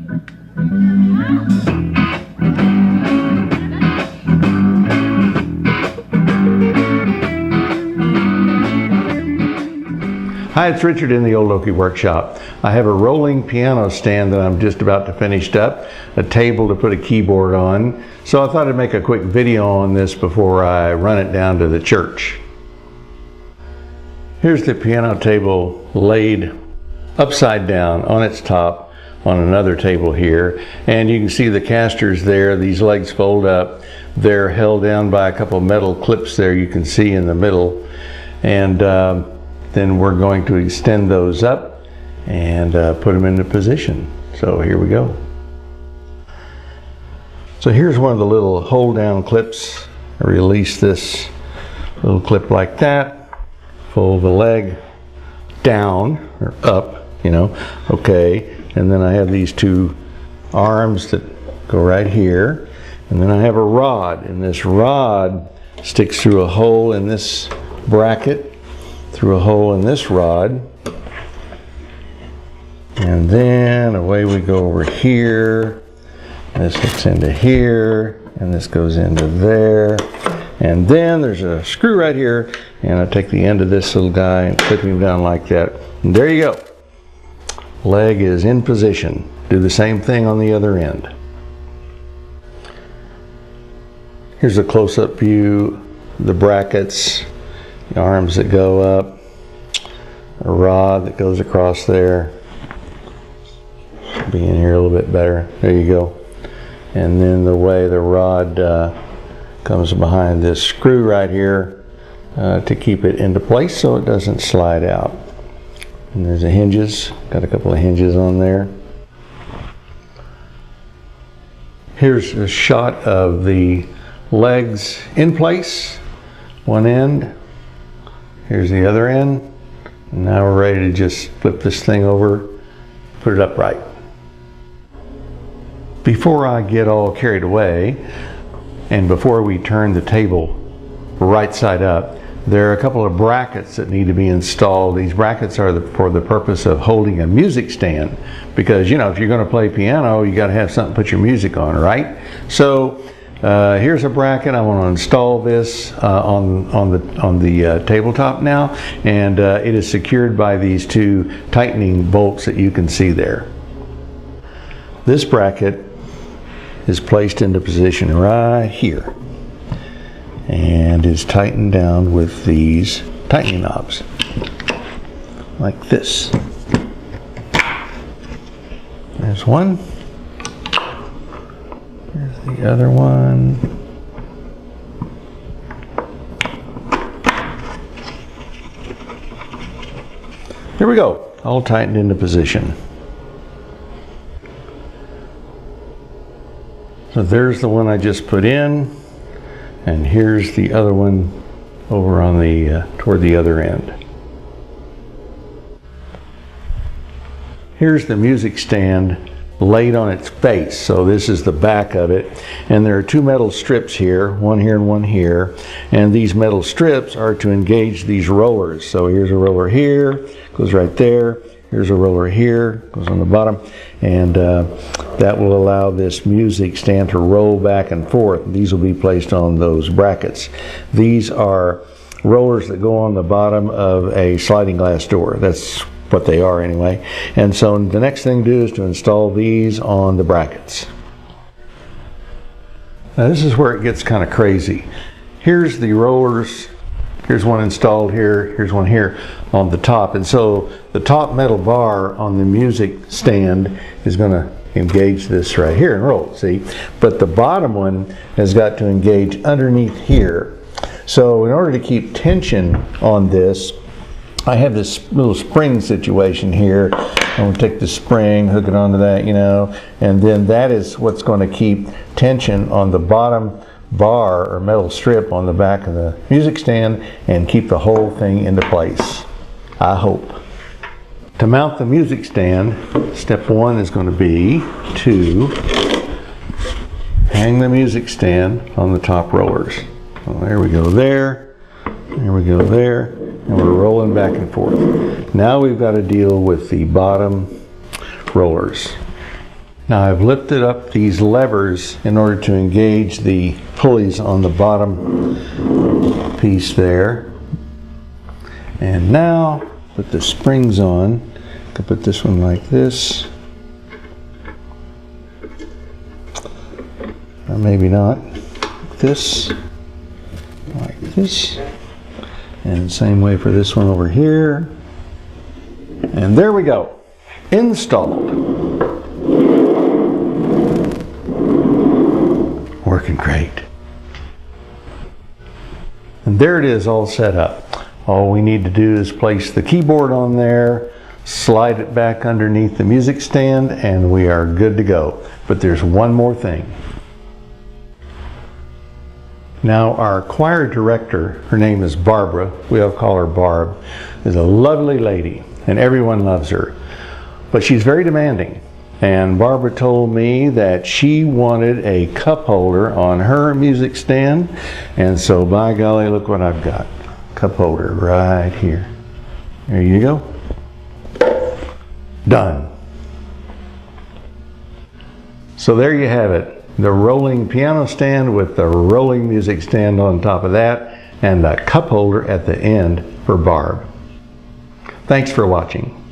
Hi, it's Richard in the Old Okie Workshop. I have a rolling piano stand that I'm just about to finish up, a table to put a keyboard on. So I thought I'd make a quick video on this before I run it down to the church. Here's the piano table laid upside down on its top on another table here. And you can see the casters there. These legs fold up. They're held down by a couple of metal clips there you can see in the middle. And then we're going to extend those up and put them into position. So here we go. So here's one of the little hold down clips. I release this little clip like that, fold the leg down or up, you know, okay. And then I have these two arms that go right here. And then I have a rod, and this rod sticks through a hole in this bracket, through a hole in this rod, and then away we go over here. This hooks into here, and this goes into there, and then there's a screw right here, and I take the end of this little guy and clip him down like that, and there you go. Leg is in position. Do the same thing on the other end. Here's a close-up view, the brackets, the arms that go up, a rod that goes across there. Be in here a little bit better. There you go. And then the way the rod comes behind this screw right here to keep it into place so it doesn't slide out. And there's the hinges. Got a couple of hinges on there. Here's a shot of the legs in place. One end. Here's the other end. And now we're ready to just flip this thing over, put it upright. Before I get all carried away, and before we turn the table right side up, there are a couple of brackets that need to be installed. These brackets are for the purpose of holding a music stand, because you know, if you're going to play piano, you got to have something to put your music on, right? So here's a bracket. I want to install this on the tabletop now, and it is secured by these two tightening bolts that you can see there. This bracket is placed into position right here and is tightened down with these tightening knobs like this. There's one. Here's the other one. Here we go, all tightened into position. So there's the one I just put in, and here's the other one over on the toward the other end. Here's the music stand laid on its face. So this is the back of it, and there are two metal strips here, one here and one here, and these metal strips are to engage these rollers. So here's a roller here, goes right there. Here's a roller here, goes on the bottom, and that will allow this music stand to roll back and forth. These will be placed on those brackets. These are rollers that go on the bottom of a sliding glass door. That's what they are anyway. And so the next thing to do is to install these on the brackets. Now this is where it gets kind of crazy. Here's the rollers. Here's one installed here, here's one here on the top. And so the top metal bar on the music stand is going to engage this right here and roll, see? But the bottom one has got to engage underneath here. So in order to keep tension on this, I have this little spring situation here. I'm going to take the spring, hook it onto that, you know, and then that is what's going to keep tension on the bottom bar or metal strip on the back of the music stand and keep the whole thing into place, I hope. To mount the music stand, step one is going to be to hang the music stand on the top rollers. So there we go there, there we go there, and we're rolling back and forth. Now we've got to deal with the bottom rollers. Now I've lifted up these levers in order to engage the pulleys on the bottom piece there. And now put the springs on. I can put this one like this. Or maybe not. Like this. Like this. And same way for this one over here. And there we go. Installed. Working great. And there it is, all set up. All we need to do is place the keyboard on there, slide it back underneath the music stand, and we are good to go. But there's one more thing. Now our choir director, her name is Barbara, we all call her Barb, is a lovely lady and everyone loves her. But she's very demanding. And Barbara told me that she wanted a cup holder on her music stand. And so by golly, look what I've got. Cup holder right here. There you go. Done. So there you have it. The rolling piano stand with the rolling music stand on top of that and a cup holder at the end for Barb. Thanks for watching.